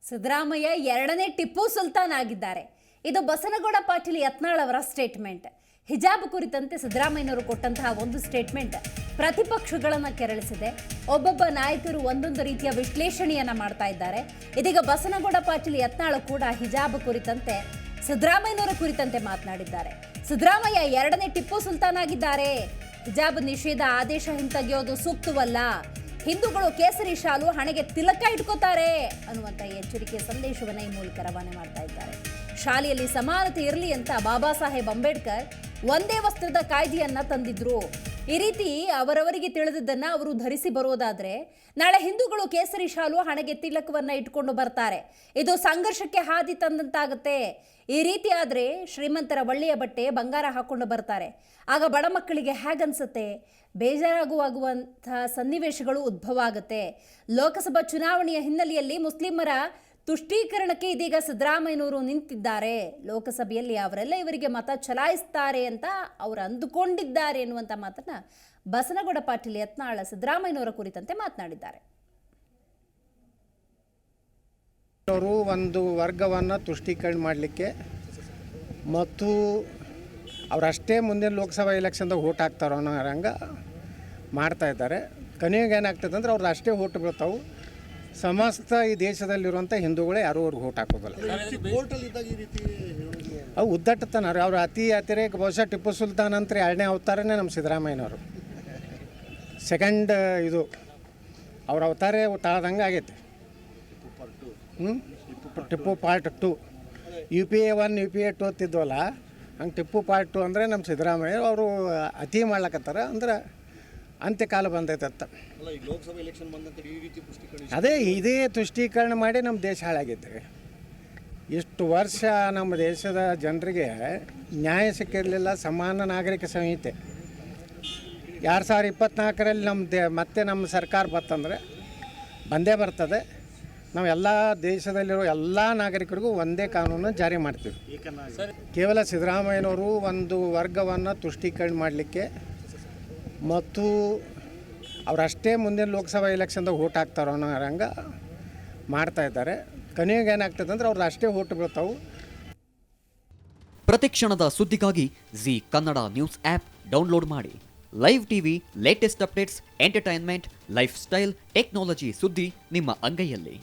ಸಿದ್ದರಾಮಯ್ಯ ಎರಡನೇ ಟಿಪ್ಪು ಸುಲ್ತಾನ್ ಆಗಿದ್ದಾರೆ. ಇದು ಬಸನಗೌಡ ಪಾಟೀಲ್ ಯತ್ನಾಳ್ ಅವರ ಸ್ಟೇಟ್ಮೆಂಟ್. ಹಿಜಾಬ್ ಕುರಿತಂತೆ ಸಿದ್ದರಾಮಯ್ಯನವರು ಕೊಟ್ಟಂತಹ ಒಂದು ಸ್ಟೇಟ್ಮೆಂಟ್ ಪ್ರತಿಪಕ್ಷಗಳನ್ನು ಕೆರಳಿಸಿದೆ. ಒಬ್ಬೊಬ್ಬ ನಾಯಕರು ಒಂದೊಂದು ರೀತಿಯ ವಿಶ್ಲೇಷಣೆಯನ್ನ ಮಾಡ್ತಾ ಇದ್ದಾರೆ. ಇದೀಗ ಬಸನಗೌಡ ಪಾಟೀಲ್ ಯತ್ನಾಳ್ ಕೂಡ ಹಿಜಾಬ್ ಕುರಿತಂತೆ ಸಿದ್ದರಾಮಯ್ಯನವರ ಕುರಿತಂತೆ ಮಾತನಾಡಿದ್ದಾರೆ. ಸಿದ್ದರಾಮಯ್ಯ ಎರಡನೇ ಟಿಪ್ಪು ಸುಲ್ತಾನ್ ಆಗಿದ್ದಾರೆ. ಹಿಜಾಬ್ ನಿಷೇಧ ಆದೇಶ ಹಿಂತೆಗೆಯೋದು ಸೂಕ್ತವಲ್ಲ. ಹಿಂದೂಗಳು ಕೇಸರಿ ಶಾಲು ಹಣೆಗೆ ತಿಲಕ ಇಟ್ಕೋತಾರೆ ಅನ್ನುವಂಥ ಎಚ್ಚರಿಕೆ ಸಂದೇಶವನ್ನು ಈ ಮೂಲಕ ರವಾನೆ ಮಾಡ್ತಾ ಇದ್ದಾರೆ. ಶಾಲೆಯಲ್ಲಿ ಸಮಾನತೆ ಇರಲಿ ಅಂತ ಬಾಬಾ ಸಾಹೇಬ್ ಅಂಬೇಡ್ಕರ್ ಒಂದೇ ವಸ್ತ್ರದ ಕಾಯ್ದೆಯನ್ನ ತಂದಿದ್ರು. ಈ ರೀತಿ ಅವರವರಿಗೆ ತಿಳಿದದ್ದನ್ನ ಅವರು ಧರಿಸಿ ಬರೋದಾದ್ರೆ ನಾಳೆ ಹಿಂದೂಗಳು ಕೇಸರಿ ಶಾಲು ಹಣೆಗೆ ತಿಲಕವನ್ನ ಇಟ್ಕೊಂಡು ಬರ್ತಾರೆ. ಇದು ಸಂಘರ್ಷಕ್ಕೆ ಹಾದಿ ತಂದಂತಾಗುತ್ತೆ. ಈ ರೀತಿ ಆದ್ರೆ ಶ್ರೀಮಂತರ ಒಳ್ಳೆಯ ಬಟ್ಟೆ ಬಂಗಾರ ಹಾಕೊಂಡು ಬರ್ತಾರೆ. ಆಗ ಬಡ ಮಕ್ಕಳಿಗೆ ಹೇಗನ್ಸುತ್ತೆ? ಬೇಜಾರಾಗುವಂತಹ ಸನ್ನಿವೇಶಗಳು ಉದ್ಭವ ಆಗುತ್ತೆ. ಲೋಕಸಭಾ ಚುನಾವಣೆಯ ಹಿನ್ನೆಲೆಯಲ್ಲಿ ಮುಸ್ಲಿಮರ ತುಷ್ಟೀಕರಣಕ್ಕೆ ಇದೀಗ ಸಿದ್ದರಾಮಯ್ಯನವರು ನಿಂತಿದ್ದಾರೆ. ಲೋಕಸಭೆಯಲ್ಲಿ ಅವರೆಲ್ಲ ಇವರಿಗೆ ಮತ ಚಲಾಯಿಸ್ತಾರೆ ಅಂತ ಅವರು ಅಂದುಕೊಂಡಿದ್ದಾರೆ ಎನ್ನುವಂಥ ಮಾತನ್ನ ಬಸನಗೌಡ ಪಾಟೀಲ್ ಯತ್ನಾಳ್ ಸಿದ್ದರಾಮಯ್ಯನವರ ಕುರಿತಂತೆ ಮಾತನಾಡಿದ್ದಾರೆ. ಅವರು ಒಂದು ವರ್ಗವನ್ನು ತುಷ್ಟೀಕರಣ ಮಾಡಲಿಕ್ಕೆ ಮತ್ತು ಅವರಷ್ಟೇ ಮುಂದಿನ ಲೋಕಸಭಾ ಎಲೆಕ್ಷನ್ದಾಗ ಓಟ್ ಹಾಕ್ತಾರೋ ಅನ್ನೋ ಹಂಗೆ ಮಾಡ್ತಾಯಿದ್ದಾರೆ. ಕೊನೆಗೆ ಏನಾಗ್ತದೆ ಅಂದ್ರೆ ಅವ್ರದ್ದು ಅಷ್ಟೇ ಓಟ್ ಬೀಳ್ತಾವೆ. ಸಮಸ್ತ ಈ ದೇಶದಲ್ಲಿರುವಂಥ ಹಿಂದೂಗಳೇ ಯಾರೂ ಅವ್ರಿಗೆ ಓಟ್ ಹಾಕೋದಿಲ್ಲ. ಅವು ಉದ್ದಟ್ಟತನ ಅವ್ರು ಅತಿರೇಕ. ಬಹುಶಃ ಟಿಪ್ಪು ಸುಲ್ತಾನ್ ಅಂತ ಎರಡನೇ ಅವತಾರನೇ ನಮ್ಮ ಸಿದ್ದರಾಮಯ್ಯನವರು. ಸೆಕೆಂಡ್ ಇದು ಅವ್ರ ಅವತಾರೇ ತಾಳ್ದಂಗೆ ಆಗೈತೆ. ಟಿಪ್ಪು ಪಾರ್ಟ್ 2 UPA 1 UPA 2 ಅಂತಿದ್ವಲ್ಲ, ಹಂಗೆ ಟಿಪ್ಪು ಪಾರ್ಟ್ 2 ಅಂದರೆ ನಮ್ಮ ಸಿದ್ದರಾಮಯ್ಯ ಅವರು ಅತಿ ಮಾಡ್ಲಕತ್ತಾರ. ಅಂದ್ರೆ ಅಂತ್ಯಕಾಲ ಬಂದೈತತ್ತ. ಅದೇ ಇದೇ ತುಷ್ಟೀಕರಣ ಮಾಡಿ ನಮ್ಮ ದೇಶ ಹಾಳಾಗಿದ್ರಿ. ಇಷ್ಟು ವರ್ಷ ನಮ್ಮ ದೇಶದ ಜನರಿಗೆ ನ್ಯಾಯ ಸಿಕ್ಕಿರಲಿಲ್ಲ. ಸಮಾನ ನಾಗರಿಕ ಸಂಹಿತೆ 2024ರಲ್ಲಿ ಮತ್ತೆ ನಮ್ಮ ಸರ್ಕಾರ ಬರ್ತಂದರೆ ಬಂದೇ ಬರ್ತದೆ. ನಾವು ಎಲ್ಲ ದೇಶದಲ್ಲಿರೋ ಎಲ್ಲ ನಾಗರಿಕರಿಗೂ ಒಂದೇ ಕಾನೂನು ಜಾರಿ ಮಾಡ್ತೀವಿ. ಕೇವಲ ಸಿದ್ದರಾಮಯ್ಯನವರು ಒಂದು ವರ್ಗವನ್ನು ತುಷ್ಟೀಕರಣ ಮಾಡಲಿಕ್ಕೆ ಮತ್ತು ಅವರಷ್ಟೇ ಮುಂದಿನ ಲೋಕಸಭಾ ಎಲೆಕ್ಷನ್ದಾಗ ಓಟ್ ಹಾಕ್ತಾರೋ ಅನ್ನೋ ಹಂಗೆ ಮಾಡ್ತಾಯಿದ್ದಾರೆ. ಕೊನೆಗೆ ಏನಾಗ್ತದೆ ಅಂದ್ರೆ ಅವ್ರದ್ದು ಅಷ್ಟೇ ಓಟ್ ಬೀಳ್ತಾವೆ. ಪ್ರತಿಕ್ಷಣದ ಸುದ್ದಿಗಾಗಿ Zee Kannada news app download ಮಾಡಿ. Live TV, latest updates, entertainment, lifestyle, technology ಸುದ್ದಿ ನಿಮ್ಮ ಅಂಗೈಯಲ್ಲಿ.